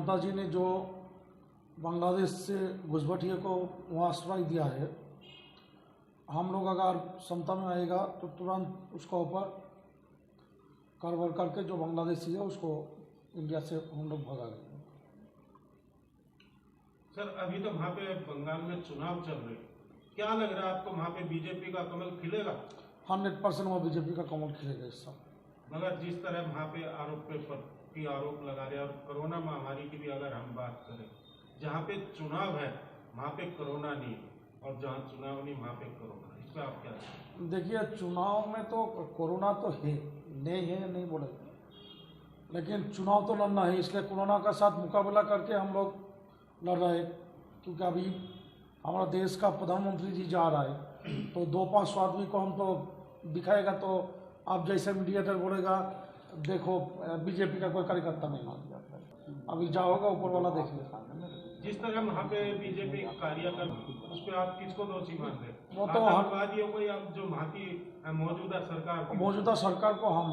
ममता जी ने जो बांग्लादेश से घुसपैठिए को वहाँ आश्रय दिया है, हम लोग अगर क्षमता में आएगा तो तुरंत उसका ऊपर कार्रवाई करके जो बांग्लादेशी है उसको इंडिया से हम लोग भगा देंगे। सर, अभी तो वहाँ पे बंगाल में चुनाव चल रहे, क्या लग रहा है आपको वहाँ पे बीजेपी का कमल खिलेगा? 100% वहाँ बीजेपी का कमल खिलेगा इस साल। मगर जिस तरह वहाँ पे आरोप लगा रहे, और कोरोना महामारी की भी अगर हम बात करें, जहाँ पे चुनाव है वहाँ पे कोरोना नहीं, और जहाँ चुनाव नहीं वहाँ पे कोरोना, इस पर आप क्या? देखिए, चुनाव में तो कोरोना तो है, नहीं बोले, लेकिन चुनाव तो लड़ना है, इसलिए कोरोना का साथ मुकाबला करके हम लोग लड़ रहे हैं। क्योंकि अभी हमारा देश का प्रधानमंत्री जी जा रहा है, तो 2-5 आदमी को हम तो दिखाएगा तो आप जैसे मीडिएटर बोलेगा देखो बीजेपी का कोई कार्यकर्ता नहीं मान जाता है। अभी जा होगा ऊपर वाला देख लेगा। जिस तरह वहाँ पे बीजेपी कार्यकर, उस पर आप किसको दोषी मानते हैं? वो तो आतंकवादियों को या जो वहाँ की मौजूदा सरकार को हम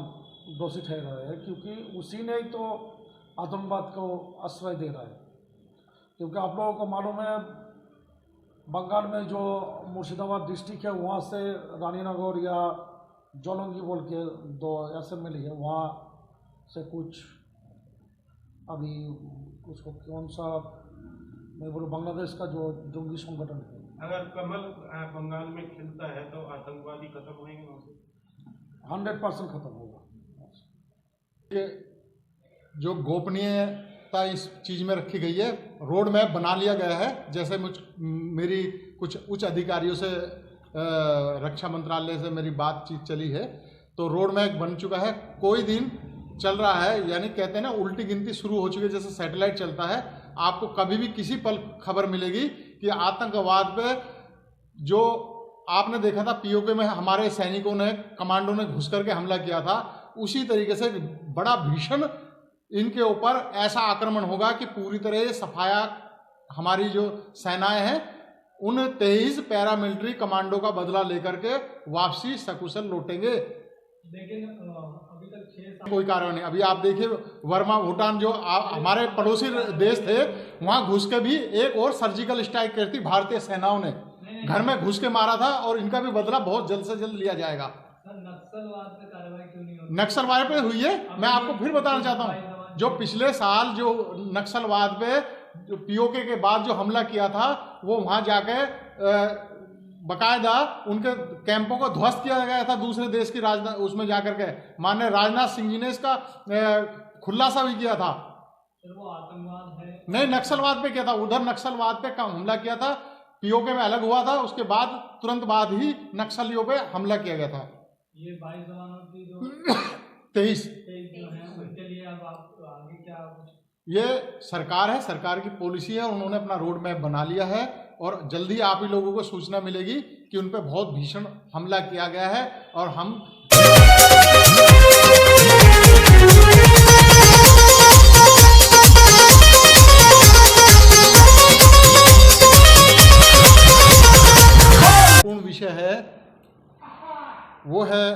दोषी ठहरा रहे हैं, क्योंकि उसी ने ही तो आतंकवाद को आश्रय दे रहा है। क्योंकि आप लोगों को मालूम है, बंगाल में जो मुर्शिदाबाद डिस्ट्रिक्ट है वहाँ से रानीनगर या जोलंगी बोल के 2 असेंबली है, वहाँ से कुछ अभी उसको कौन सा मैं बोलूँ, बांग्लादेश का जो जंगी संगठन है। अगर कमल बंगाल में खिलता है तो आतंकवादी खत्म होंगे? 100% खत्म होगा। ये जो गोपनीयता इस चीज़ में रखी गई है, रोड मैप बना लिया गया है। जैसे मेरी कुछ उच्च अधिकारियों से, रक्षा मंत्रालय से मेरी बातचीत चली है, तो रोड मैप बन चुका है। कोई दिन चल रहा है, यानी कहते हैं ना, उल्टी गिनती शुरू हो चुकी है। जैसे सैटेलाइट चलता है, आपको कभी भी किसी पल खबर मिलेगी कि आतंकवाद पे जो आपने देखा था पीओके में हमारे सैनिकों ने, कमांडो ने घुस करके हमला किया था, उसी तरीके से बड़ा भीषण इनके ऊपर ऐसा आक्रमण होगा कि पूरी तरह सफाया हमारी जो सेनाएं हैं उन 23 पैरामिलिट्री कमांडो का बदला लेकर के वापसी सकुशल लौटेंगे। लेकिन अभी तक कोई कार्रवाई नहीं। अभी आप देखिए, वर्मा भूटान जो हमारे पड़ोसी देश थे, वहां घुस के भी एक और सर्जिकल स्ट्राइक करती भारतीय सेनाओं ने, घर में घुस के मारा था, और इनका भी बदला बहुत जल्द से जल्द लिया जाएगा। नक्सलवाद पे कार्रवाई क्यों नहीं होती? नक्सलवाद पे हुई है। मैं आपको फिर बताना चाहता हूँ, जो पिछले साल जो नक्सलवाद पे जो पीओके के बाद जो हमला किया था, वो वहां जाके बकायदा उनके कैंपों को ध्वस्त किया गया था दूसरे देश की राजधानी, उसमें जाकर के माननीय राजनाथ सिंह जी ने इसका खुलासा भी किया था। वो आतंकवाद है? नहीं, नक्सलवाद पे किया था। उधर नक्सलवाद पे हमला किया था, पीओके में अलग हुआ था, उसके बाद तुरंत बाद ही नक्सलियों पे हमला किया गया था। ये 22 जवानों की जो 23 जो है, उनके लिए अब आप आगे क्या? ये सरकार है, सरकार की पॉलिसी है, उन्होंने अपना रोड मैप बना लिया है, और जल्दी आप ही लोगों को सूचना मिलेगी कि उन पे बहुत भीषण हमला किया गया है। और हम पूर्ण विषय है, वो है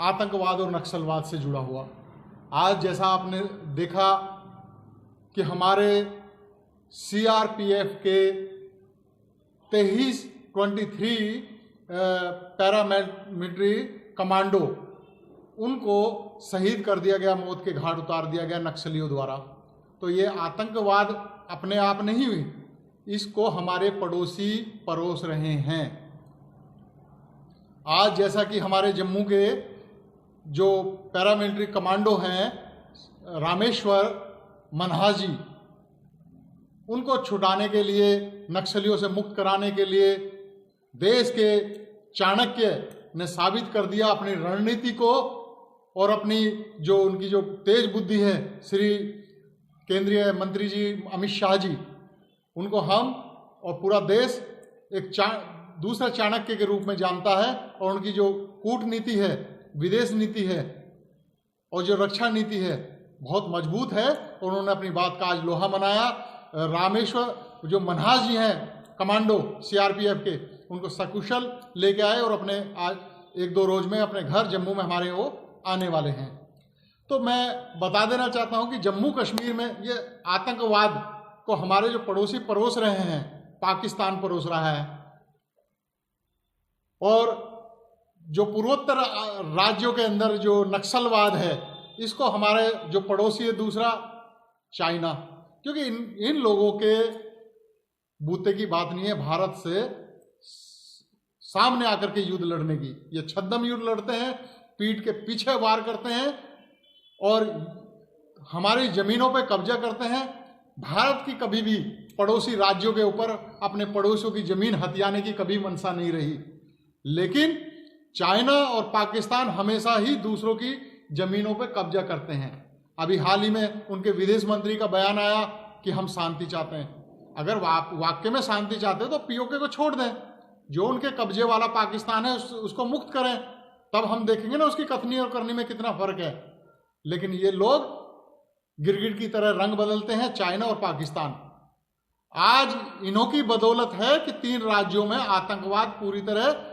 आतंकवाद और नक्सलवाद से जुड़ा हुआ। आज जैसा आपने देखा कि हमारे सीआरपीएफ के 23 पैरामिलिट्री कमांडो, उनको शहीद कर दिया गया, मौत के घाट उतार दिया गया नक्सलियों द्वारा। तो ये आतंकवाद अपने आप नहीं हुई, इसको हमारे पड़ोसी परोस रहे हैं। आज जैसा कि हमारे जम्मू के जो पैरामिलिट्री कमांडो हैं, रामेश्वर मनहाजी, उनको छुड़ाने के लिए, नक्सलियों से मुक्त कराने के लिए देश के चाणक्य ने साबित कर दिया अपनी रणनीति को, और अपनी जो उनकी जो तेज बुद्धि है, श्री केंद्रीय मंत्री जी अमित शाह जी, उनको हम और पूरा देश एक दूसरा चाणक्य के रूप में जानता है। और उनकी जो कूटनीति है, विदेश नीति है, और जो रक्षा नीति है, बहुत मजबूत है। उन्होंने अपनी बात का आज लोहा मनाया। रामेश्वर जो मनहाज जी हैं कमांडो सीआरपीएफ के, उनको सकुशल लेके आए, और अपने आज 1-2 रोज में अपने घर जम्मू में हमारे वो आने वाले हैं। तो मैं बता देना चाहता हूं कि जम्मू कश्मीर में ये आतंकवाद को हमारे जो पड़ोसी परोस रहे हैं, पाकिस्तान परोस रहा है, और जो पूर्वोत्तर राज्यों के अंदर जो नक्सलवाद है, इसको हमारे जो पड़ोसी है दूसरा चाइना, क्योंकि इन लोगों के बूते की बात नहीं है भारत से सामने आकर के युद्ध लड़ने की। ये छद्म युद्ध लड़ते हैं, पीठ के पीछे वार करते हैं और हमारी जमीनों पे कब्जा करते हैं। भारत की कभी भी पड़ोसी राज्यों के ऊपर अपने पड़ोसियों की जमीन हथियाने की कभी मंशा नहीं रही, लेकिन चाइना और पाकिस्तान हमेशा ही दूसरों की जमीनों पे कब्जा करते हैं। अभी हाल ही में उनके विदेश मंत्री का बयान आया कि हम शांति चाहते हैं। अगर वाकई में शांति चाहते हैं तो पीओके को छोड़ दें, जो उनके कब्जे वाला पाकिस्तान है उसको मुक्त करें, तब हम देखेंगे ना उसकी कथनी और करनी में कितना फर्क है। लेकिन ये लोग गिरगिट की तरह रंग बदलते हैं, चाइना और पाकिस्तान। आज इन्हों की बदौलत है कि 3 राज्यों में आतंकवाद पूरी तरह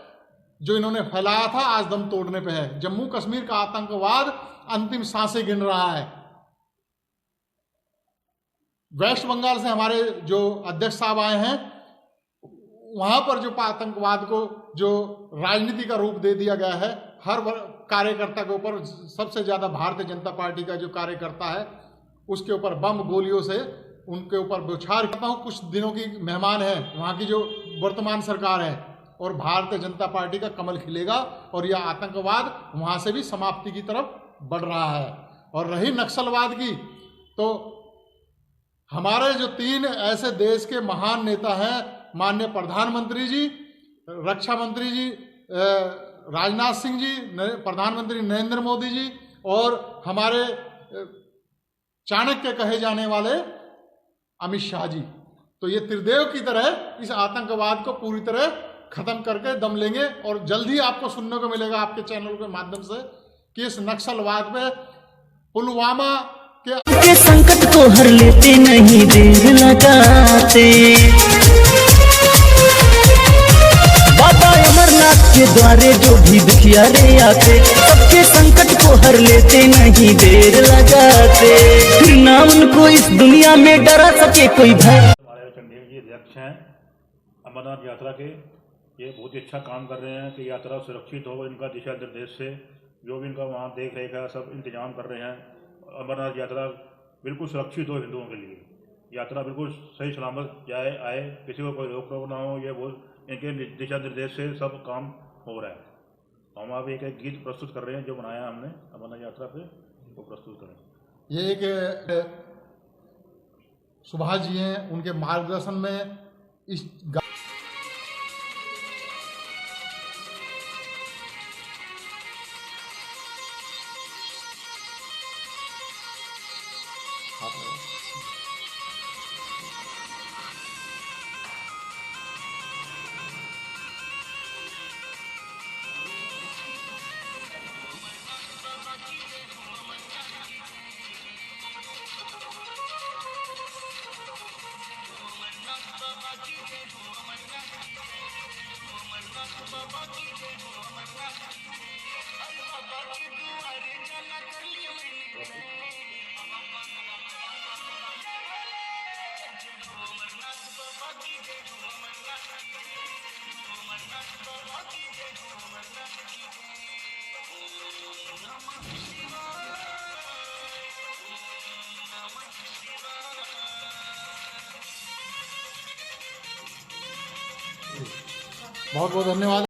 जो इन्होंने फैलाया था आज दम तोड़ने पे है। जम्मू कश्मीर का आतंकवाद अंतिम सांसें गिन रहा है। वेस्ट बंगाल से हमारे जो अध्यक्ष साहब आए हैं, वहां पर जो आतंकवाद को जो राजनीति का रूप दे दिया गया है, हर कार्यकर्ता के ऊपर, सबसे ज्यादा भारतीय जनता पार्टी का जो कार्यकर्ता है उसके ऊपर बम गोलियों से उनके ऊपर बौछार करता हूं। कुछ दिनों की मेहमान है वहां की जो वर्तमान सरकार है, और भारतीय जनता पार्टी का कमल खिलेगा और यह आतंकवाद वहां से भी समाप्ति की तरफ बढ़ रहा है। और रही नक्सलवाद की, तो हमारे जो 3 ऐसे देश के महान नेता हैं, माननीय प्रधानमंत्री जी, रक्षा मंत्री जी राजनाथ सिंह जी, प्रधानमंत्री नरेंद्र मोदी जी और हमारे चाणक्य कहे जाने वाले अमित शाह जी, तो ये त्रिदेव की तरह इस आतंकवाद को पूरी तरह खत्म करके दम लेंगे। और जल्दी आपको सुनने को मिलेगा आपके चैनल के माध्यम से कि इस नक्सलवाद पे पुलवामा के संकट को हर लेते नहीं देर लगाते। बाबा अमरनाथ के द्वारे जो भी दुखियारे आते, सबके संकट को हर लेते नहीं देर लगाते। फिर ना उनको इस दुनिया में डरा सके कोई भय। हमारे चंदेल जी अध्यक्ष हैं अमरनाथ यात्रा के, ये बहुत ही अच्छा काम कर रहे हैं कि यात्रा सुरक्षित हो। इनका दिशा निर्देश से जो भी इनका वहाँ देख रेख है, सब इंतजाम कर रहे हैं। अमरनाथ यात्रा बिल्कुल सुरक्षित हो हिंदुओं के लिए, यात्रा बिल्कुल सही सलामत आए, किसी को कोई रोक टोक ना हो, ये वो इनके दिशा निर्देश से सब काम हो रहा है। हम आप एक गीत प्रस्तुत कर रहे हैं जो बनाया हमने अमरनाथ यात्रा पे, वो प्रस्तुत करें। ये एक सुभाष जी हैं, उनके मार्गदर्शन में इस बहुत बहुत धन्यवाद।